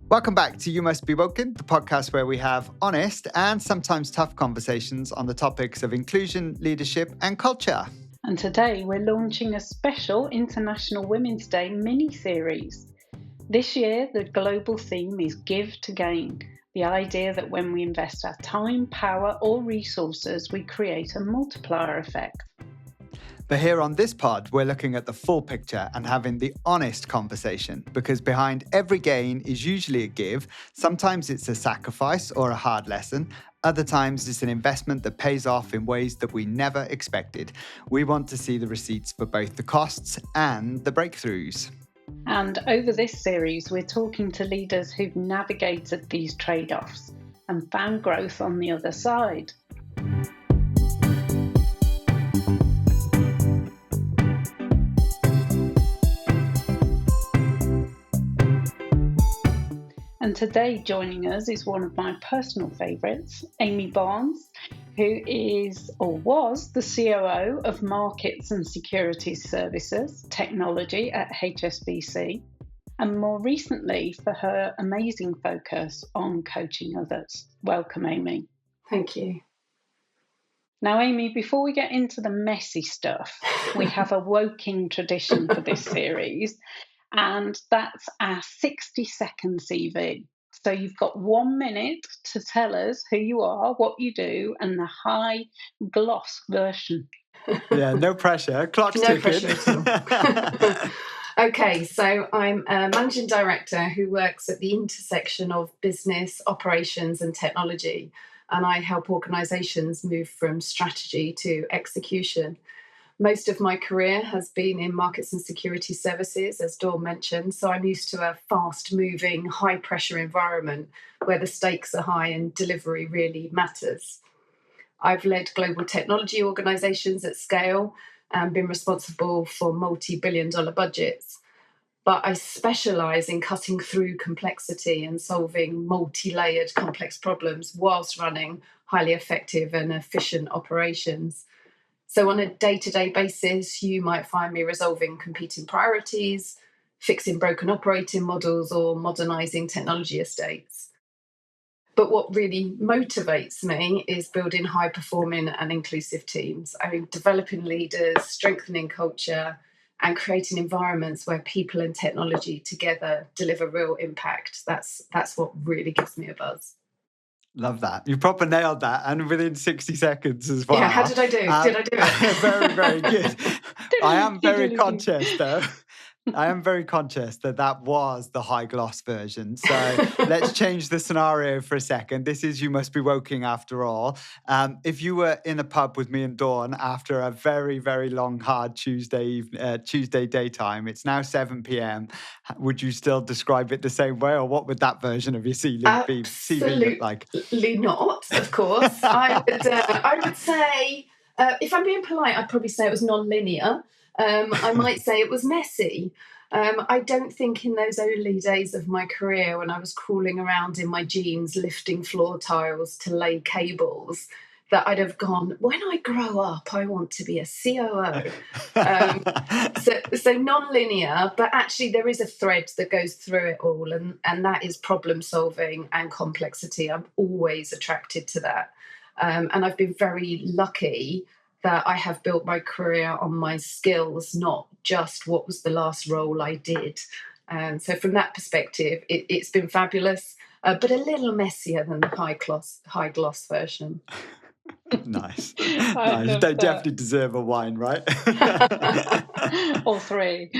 Welcome back to You Must Be Woken, the podcast where we have honest and sometimes tough conversations on the topics of inclusion, leadership, and culture. And today we're launching a special International Women's Day mini-series. This year, the global theme is Give to Gain, the idea that when we invest our time, power, or resources, we create a multiplier effect. But here on this pod, we're looking at the full picture and having the honest conversation, because behind every gain is usually a give. Sometimes it's a sacrifice or a hard lesson. Other times it's an investment that pays off in ways that we never expected. We want to see the receipts for both the costs and the breakthroughs. And over this series, we're talking to leaders who've navigated these trade-offs and found growth on the other side. And today joining us is one of my personal favourites, Amy Barnes, who is or was the COO of Markets and Securities Services Technology at HSBC, and more recently for her amazing focus on coaching others. Welcome, Amy. Thank you. Now, Amy, before we get into the messy stuff, we have a woking tradition for this series. And that's our 60-second CV. So you've got 1 minute to tell us who you are, what you do, and the high gloss version. Yeah, no pressure. Clock's No ticking. pressure at all. Okay, so I'm a managing director who works at the intersection of business, operations, and technology. And I help organisations move from strategy to execution. Most of my career has been in markets and security services, as Dawn mentioned, so I'm used to a fast-moving, high-pressure environment where the stakes are high and delivery really matters. I've led global technology organisations at scale and been responsible for multi-billion-dollar budgets, but I specialise in cutting through complexity and solving multi-layered complex problems whilst running highly effective and efficient operations. So on a day-to-day basis, you might find me resolving competing priorities, fixing broken operating models, or modernising technology estates. But what really motivates me is building high-performing and inclusive teams. I mean, developing leaders, strengthening culture, and creating environments where people and technology together deliver real impact. That's what really gives me a buzz. Love that. You proper nailed that, and within 60 seconds as well. Yeah, how did I do? Did I do it? Very, very good. I am very conscious, though. I am very conscious that was the high gloss version. So let's change the scenario for a second. This is You Must Be Woken after all. If you were in a pub with me and Dawn after a very, very long, hard Tuesday daytime, it's now 7 p.m. Would you still describe it the same way, or what would that version of your CV look like? Absolutely not, of course. I would say, if I'm being polite, I'd probably say it was non-linear. I might say it was messy. I don't think in those early days of my career, when I was crawling around in my jeans, lifting floor tiles to lay cables, that I'd have gone, when I grow up, I want to be a COO. So non-linear, but actually there is a thread that goes through it all, and that is problem solving and complexity. I'm always attracted to that. And I've been very lucky that I have built my career on my skills, not just what was the last role I did. And so from that perspective, it's been fabulous, but a little messier than the high gloss version. Nice. You definitely deserve a wine, right? Or three.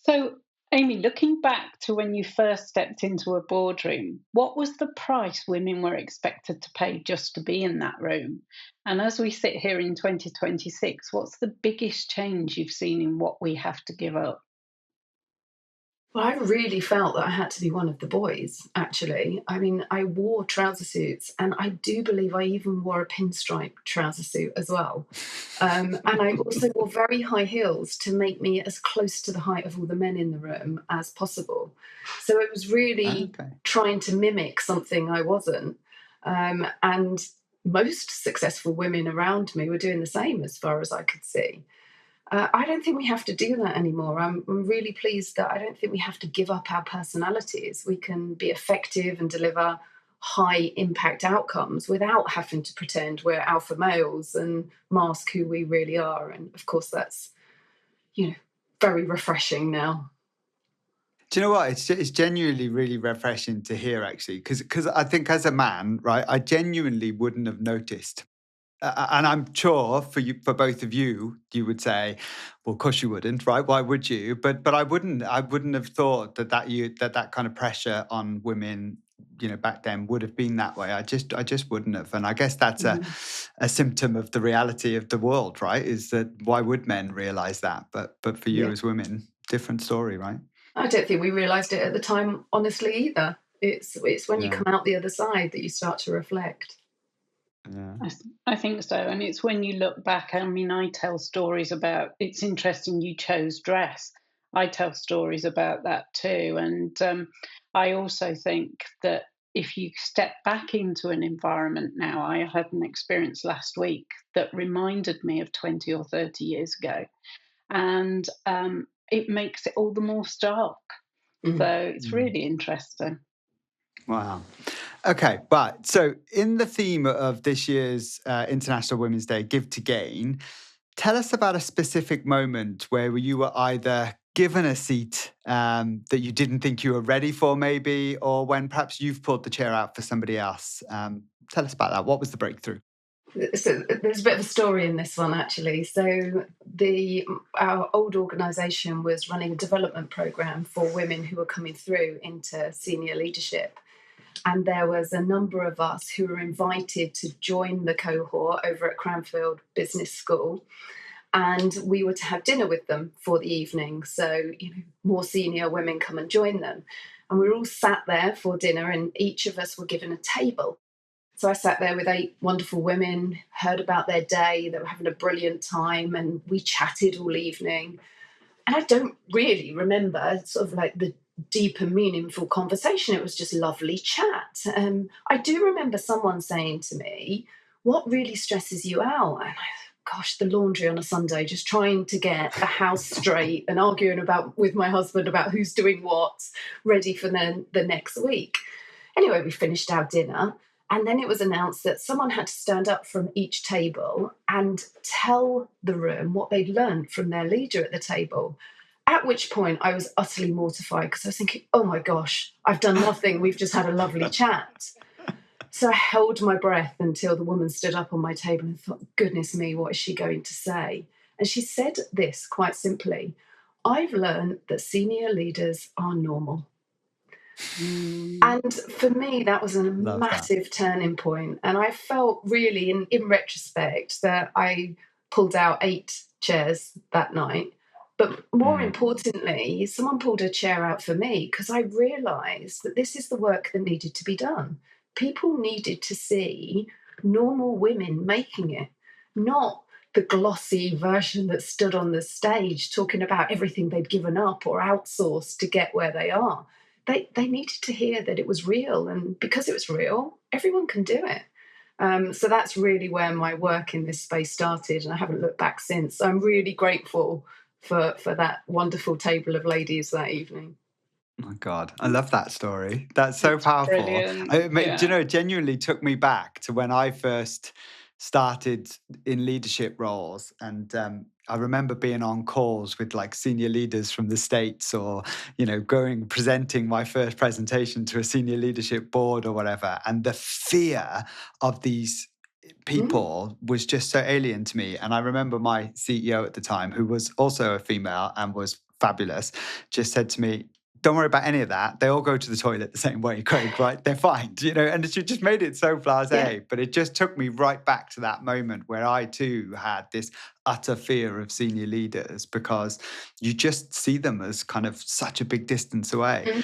So, Amy, looking back to when you first stepped into a boardroom, what was the price women were expected to pay just to be in that room? And as we sit here in 2026, what's the biggest change you've seen in what we have to give up? Well, I really felt that I had to be one of the boys, actually. I mean, I wore trouser suits, and I do believe I even wore a pinstripe trouser suit as well. And I also wore very high heels to make me as close to the height of all the men in the room as possible. So it was really trying to mimic something I wasn't. And most successful women around me were doing the same as far as I could see. I don't think we have to do that anymore. I'm really pleased that I don't think we have to give up our personalities. We can be effective and deliver high impact outcomes without having to pretend we're alpha males and mask who we really are. And of course, that's, very refreshing now. Do you know what? It's genuinely really refreshing to hear, actually, because I think as a man, right, I genuinely wouldn't have noticed. And I'm sure for both of you, you would say, "Well, of course you wouldn't, right? Why would you?" But I wouldn't. I wouldn't have thought that kind of pressure on women, back then would have been that way. I just wouldn't have. And I guess that's a symptom of the reality of the world, right? Is that why would men realize that? But for you as women, different story, right? I don't think we realised it at the time, honestly, either. It's when you come out the other side that you start to reflect. Yeah. I think so. And it's when you look back, I mean, I tell stories about, it's interesting you chose dress. I tell stories about that too. And I also think that if you step back into an environment now, I had an experience last week that reminded me of 20 or 30 years ago. And it makes it all the more stark. So it's really interesting. Wow. Okay, but so in the theme of this year's International Women's Day, Give to Gain, tell us about a specific moment where you were either given a seat that you didn't think you were ready for, maybe, or when perhaps you've pulled the chair out for somebody else. Tell us about that. What was the breakthrough? So there's a bit of a story in this one, actually. So our old organisation was running a development programme for women who were coming through into senior leadership. And there was a number of us who were invited to join the cohort over at Cranfield Business School. And we were to have dinner with them for the evening. So, more senior women come and join them. And we were all sat there for dinner, and each of us were given a table. So I sat there with 8 wonderful women, heard about their day, they were having a brilliant time, and we chatted all evening. And I don't really remember sort of like the deep and meaningful conversation. It was just lovely chat. I do remember someone saying to me, "What really stresses you out?" And gosh, the laundry on a Sunday, just trying to get the house straight and arguing with my husband about who's doing what, ready for the next week. Anyway, we finished our dinner. And then it was announced that someone had to stand up from each table and tell the room what they'd learned from their leader at the table. At which point I was utterly mortified because I was thinking, oh my gosh, I've done nothing. We've just had a lovely chat. So I held my breath until the woman stood up on my table and thought, goodness me, what is she going to say? And she said this quite simply: "I've learned that senior leaders are normal." And for me, that was a massive turning point. And I felt really, in retrospect, that I pulled out 8 chairs that night. But more importantly, someone pulled a chair out for me because I realised that this is the work that needed to be done. People needed to see normal women making it, not the glossy version that stood on the stage talking about everything they'd given up or outsourced to get where they are. They needed to hear that it was real, and because it was real, everyone can do it. So that's really where my work in this space started, and I haven't looked back since. I'm really grateful for that wonderful table of ladies that evening. Oh my God, I love that story. That's so powerful. Do you know, it genuinely took me back to when I first started in leadership roles. And I remember being on calls with like senior leaders from the States, or, presenting my first presentation to a senior leadership board or whatever. And the fear of these people was just so alien to me. And I remember my CEO at the time, who was also a female and was fabulous, just said to me, "Don't worry about any of that. They all go to the toilet the same way, Craig, right? They're fine." And she just made it so blasé. Yeah. But it just took me right back to that moment where I too had this utter fear of senior leaders, because you just see them as kind of such a big distance away.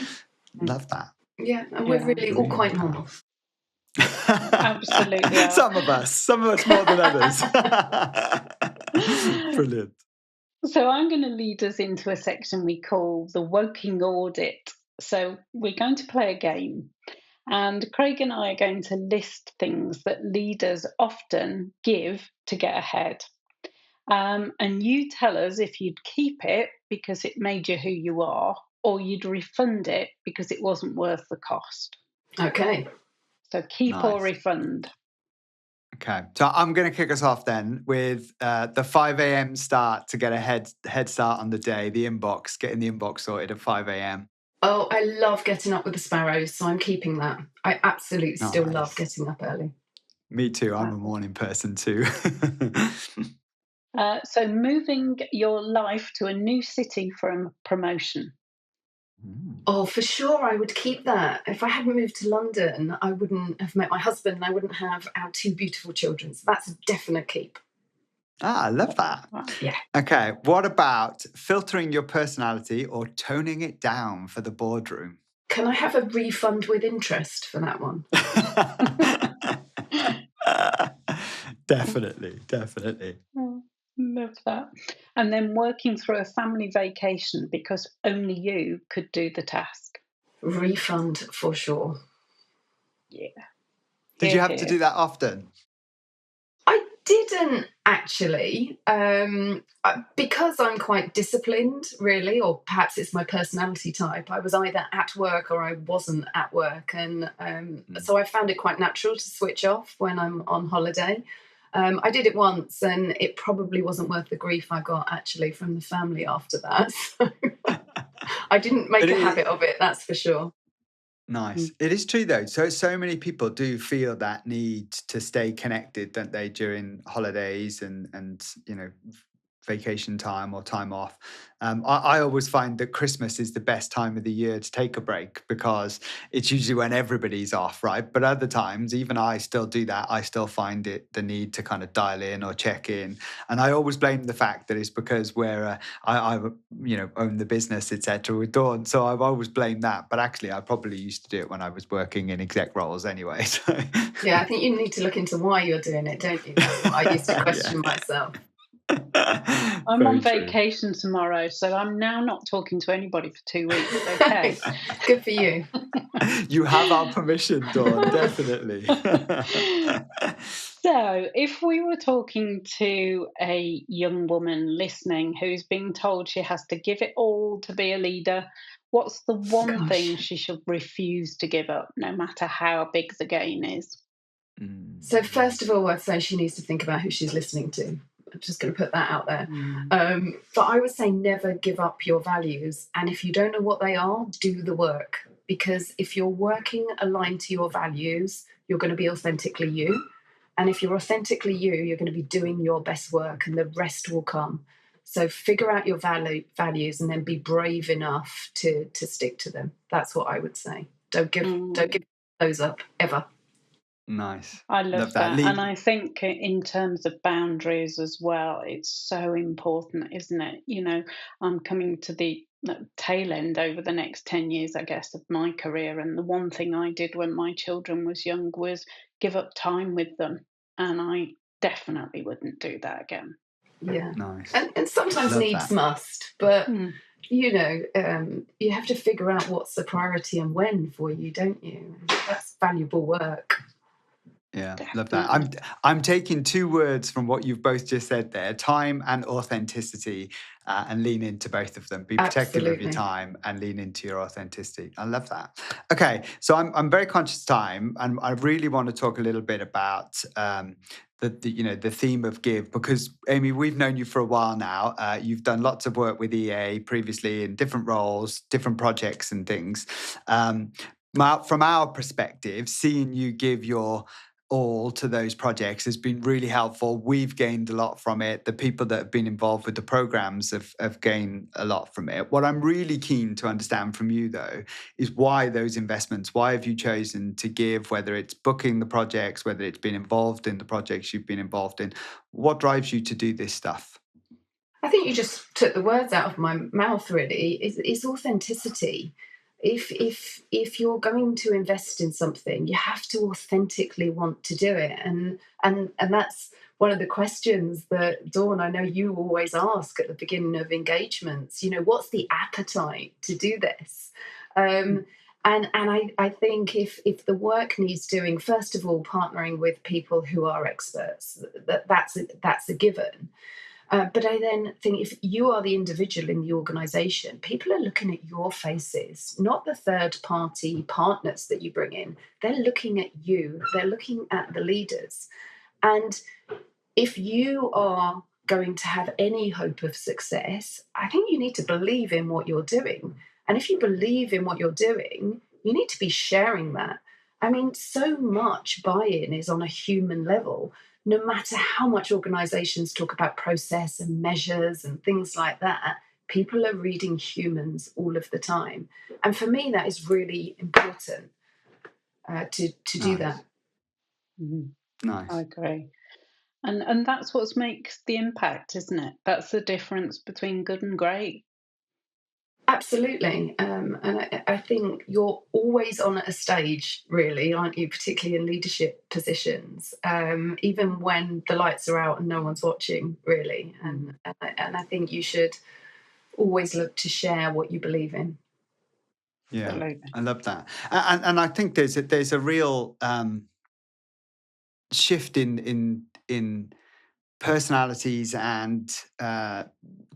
Love that. Yeah, and we're really all quite normal. Absolutely. Some of us more than others. Brilliant. So I'm going to lead us into a section we call the Woking Audit. So we're going to play a game, and Craig and I are going to list things that leaders often give to get ahead. And you tell us if you'd keep it because it made you who you are, or you'd refund it because it wasn't worth the cost. Okay. So keep or refund. Okay, so I'm going to kick us off then with the 5 a.m. start to get a head start on the day, getting the inbox sorted at 5 a.m. Oh, I love getting up with the sparrows, so I'm keeping that. I absolutely still love getting up early. Me too. I'm a morning person too. So moving your life to a new city for a promotion. Oh, for sure, I would keep that. If I hadn't moved to London, I wouldn't have met my husband and I wouldn't have our 2 beautiful children. So that's a definite keep. I love that. Yeah. Okay, what about filtering your personality or toning it down for the boardroom? Can I have a refund with interest for that one? Definitely. Love that. And then working through a family vacation because only you could do the task. Refund for sure. Yeah. Did you have to do that often? I didn't actually, because I'm quite disciplined, really, or perhaps it's my personality type. I was either at work or I wasn't at work, and so I found it quite natural to switch off when I'm on holiday. I did it once, and it probably wasn't worth the grief I got actually from the family after that. So I didn't make a habit of it, that's for sure. Nice. It is true though. So many people do feel that need to stay connected, don't they, during holidays and vacation time or time off. I always find that Christmas is the best time of the year to take a break because it's usually when everybody's off, right? But other times, even I still do that. I still find it the need to kind of dial in or check in, and I always blame the fact that it's because I own the business, etc. with Dawn, so I've always blamed that. But actually, I probably used to do it when I was working in exec roles anyway. So. Yeah, I think you need to look into why you're doing it, don't you? That's what I used to question myself. I'm on vacation tomorrow, so I'm now not talking to anybody for 2 weeks. Okay. Good for you. You have our permission, Dawn, definitely. So, if we were talking to a young woman listening who's being told she has to give it all to be a leader, what's the one thing she should refuse to give up, no matter how big the gain is? So, first of all, I'd say she needs to think about who she's listening to. I'm just going to put that out there. But I would say never give up your values. And if you don't know what they are, do the work. Because if you're working aligned to your values, you're going to be authentically you. And if you're authentically you, you're going to be doing your best work and the rest will come. So figure out your values and then be brave enough to stick to them. That's what I would say. Don't give those up, ever. Nice. I love that. And I think in terms of boundaries as well, it's so important, isn't it? I'm coming to the tail end over the next 10 years, I guess, of my career. And the one thing I did when my children was young was give up time with them. And I definitely wouldn't do that again. Yeah. Nice. And sometimes needs must, but you have to figure out what's the priority and when for you, don't you? That's valuable work. Yeah, love that. I'm taking 2 words from what you've both just said there: time and authenticity, and lean into both of them. Be protective of your time and lean into your authenticity. I love that. Okay, so I'm very conscious of time, and I really want to talk a little bit about the theme of give, because Amy, we've known you for a while now. You've done lots of work with EA previously in different roles, different projects and things. From our perspective, seeing you give your all to those projects has been really helpful. We've gained a lot from it. The people that have been involved with the programs have gained a lot from it. What I'm really keen to understand from you, though, is why those investments. Why have you chosen to give, whether it's booking the projects, whether it's been involved in the projects you've been involved in? What drives you to do this stuff? I think you just took the words out of my mouth, really. It's authenticity. If you're going to invest in something, you have to authentically want to do it, and that's one of the questions that, Dawn, I know you always ask at the beginning of engagements. What's the appetite to do this? And I think if the work needs doing, first of all, partnering with people who are experts, that's a given. But I then think if you are the individual in the organization, people are looking at your faces, not the third party partners that you bring in. They're looking at you, they're looking at the leaders. And if you are going to have any hope of success, I think you need to believe in what you're doing. And if you believe in what you're doing, you need to be sharing that. I mean, so much buy-in is on a human level. No matter how much organizations talk about process and measures and things like that, people are reading humans all of the time. And for me, that is really important to do that. Nice. I agree. And that's what makes the impact, isn't it? That's the difference between good and great. Absolutely. And I think you're always on a stage, really, aren't you? Particularly in leadership positions, even when the lights are out and no one's watching, really. And I think you should always look to share what you believe in. Yeah, Absolutely. I love that. And I think there's a real shift in personalities and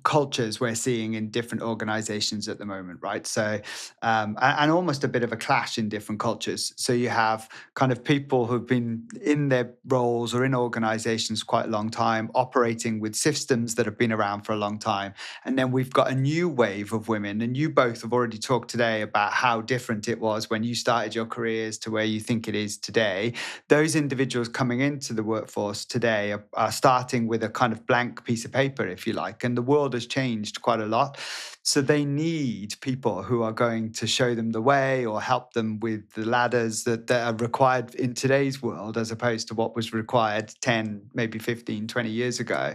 cultures we're seeing in different organizations at the moment, right? So, and almost a bit of a clash in different cultures. So you have kind of people who've been in their roles or in organizations quite a long time, operating with systems that have been around for a long time. And then we've got a new wave of women. And you both have already talked today about how different it was when you started your careers to where you think it is today. Those individuals coming into the workforce today are starting with a kind of blank piece of paper, if you like, and the world has changed quite a lot. So they need people who are going to show them the way or help them with the ladders that are required in today's world, as opposed to what was required 10, maybe 15, 20 years ago.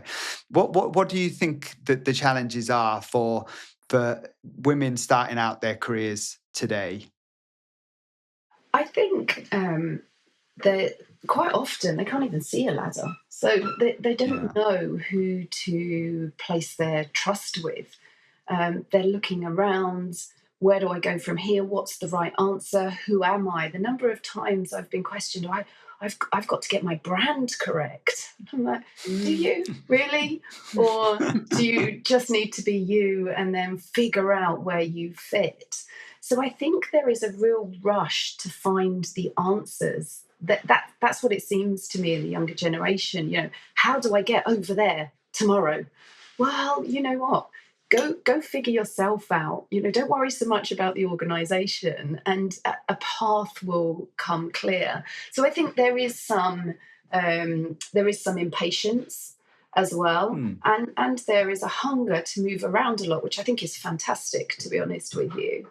What do you think that the challenges are for women starting out their careers today? I think that quite often they can't even see a ladder. So they don't know who to place their trust with. They're looking around. Where do I go from here? What's the right answer? Who am I? The number of times I've been questioned, I've got to get my brand correct. I'm like, do you really? Or do you just need to be you and then figure out where you fit? So I think there is a real rush to find the answers. That's what it seems to me in the younger generation. You know, how do I get over there tomorrow? Well, you know what? Go figure yourself out. You know, don't worry so much about the organization, and a path will come clear. So I think there is some impatience as well, and there is a hunger to move around a lot, which I think is fantastic, to be honest with you.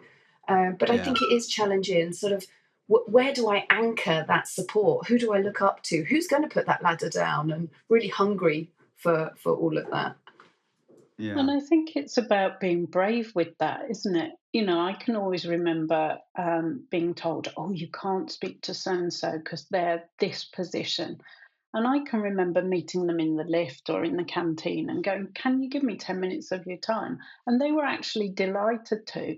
But I think it is challenging. Sort of, where do I anchor that support? Who do I look up to? Who's going to put that ladder down? And really hungry for all of that. Yeah. And I think it's about being brave with that, isn't it? You know, I can always remember being told, oh, you can't speak to so-and-so because they're this position. And I can remember meeting them in the lift or in the canteen and going, can you give me 10 minutes of your time? And they were actually delighted to.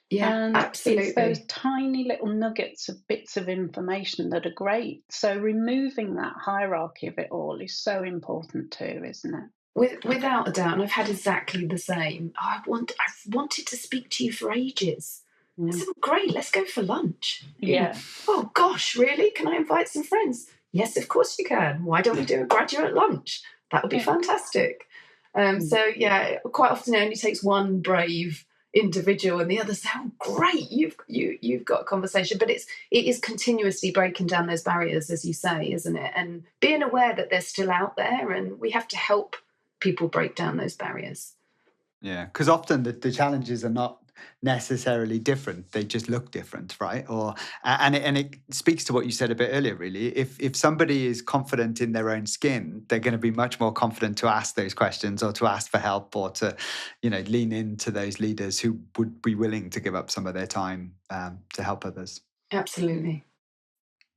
Yeah, and absolutely. It's those tiny little nuggets of bits of information that are great. So removing that hierarchy of it all is so important too, isn't it? Without a doubt, and I've had exactly the same. I've wanted to speak to you for ages. I said, great, let's go for lunch. Yeah. Oh gosh, really? Can I invite some friends? Yes, of course you can. Why don't we do a graduate lunch? That would be fantastic. So yeah, quite often it only takes one brave individual, and the others say, "Oh, great, you've got a conversation." But it is continuously breaking down those barriers, as you say, isn't it? And being aware that they're still out there, and we have to help people break down those barriers. Yeah, because often the challenges are not necessarily different; they just look different, right? Or and it speaks to what you said a bit earlier. Really, if somebody is confident in their own skin, they're going to be much more confident to ask those questions or to ask for help or to, lean into those leaders who would be willing to give up some of their time to help others. Absolutely.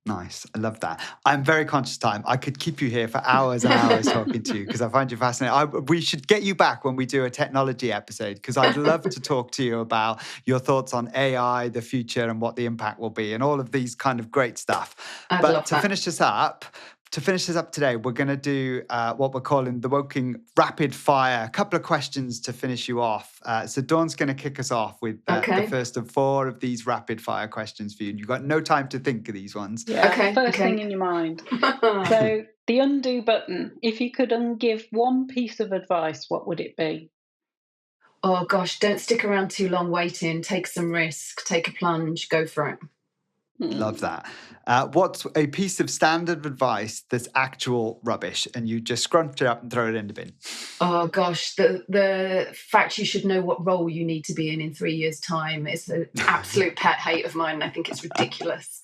Nice. I love that. I'm very conscious of time. I could keep you here for hours and hours talking to you because I find you fascinating. We should get you back when we do a technology episode because I'd love to talk to you about your thoughts on AI, the future, and what the impact will be and all of these kind of great stuff. But to finish this up, to finish this up today, we're going to do what we're calling the Woking Rapid Fire. A couple of questions to finish you off. So Dawn's going to kick us off with the first of 4 of these rapid fire questions for you. You've got no time to think of these ones. Yeah, first thing in your mind. So the undo button, if you could give one piece of advice, what would it be? Oh gosh, don't stick around too long waiting. Take some risk, take a plunge, go for it. Love that. What's a piece of standard advice that's actual rubbish and you just scrunch it up and throw it in the bin? Oh gosh, the fact you should know what role you need to be in 3 years' time is an absolute pet hate of mine. I think it's ridiculous.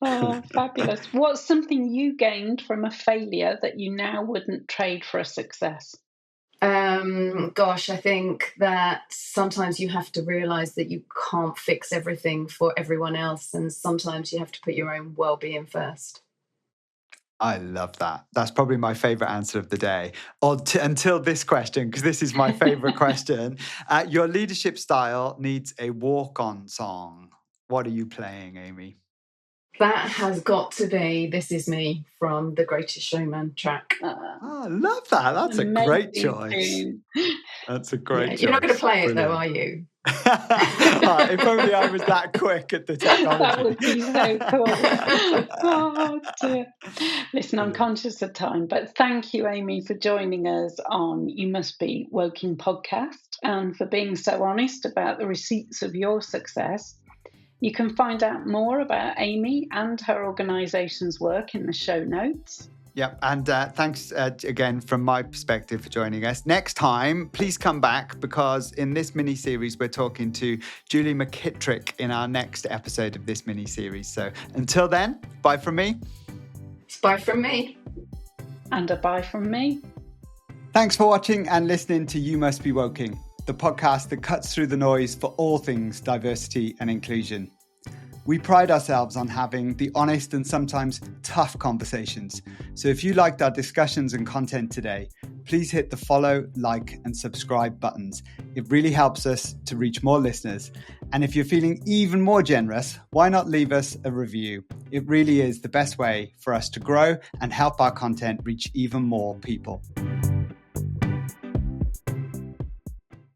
Oh, fabulous. What's something you gained from a failure that you now wouldn't trade for a success? Gosh, I think that sometimes you have to realise that you can't fix everything for everyone else, and sometimes you have to put your own well-being first. I love that. That's probably my favourite answer of the day. Until this question, because this is my favourite question. Your leadership style needs a walk-on song. What are you playing, Amy? That has got to be This Is Me from The Greatest Showman track. I love that. That's a great choice. That's a great choice. You're not going to play it though, are you? If only I was that quick at the technology. That would be so cool. Oh, dear. Listen, I'm conscious of time, but thank you, Amy, for joining us on You Must Be Woking podcast and for being so honest about the receipts of your success. You can find out more about Amy and her organisation's work in the show notes. Yep, and thanks again from my perspective for joining us. Next time, please come back because in this mini-series, we're talking to Julie McKittrick in our next episode of this mini-series. So until then, bye from me. It's bye from me. And a bye from me. Thanks for watching and listening to You Must Be Woking, the podcast that cuts through the noise for all things diversity and inclusion. We pride ourselves on having the honest and sometimes tough conversations. So if you liked our discussions and content today, please hit the follow, like, and subscribe buttons. It really helps us to reach more listeners. And if you're feeling even more generous, why not leave us a review? It really is the best way for us to grow and help our content reach even more people.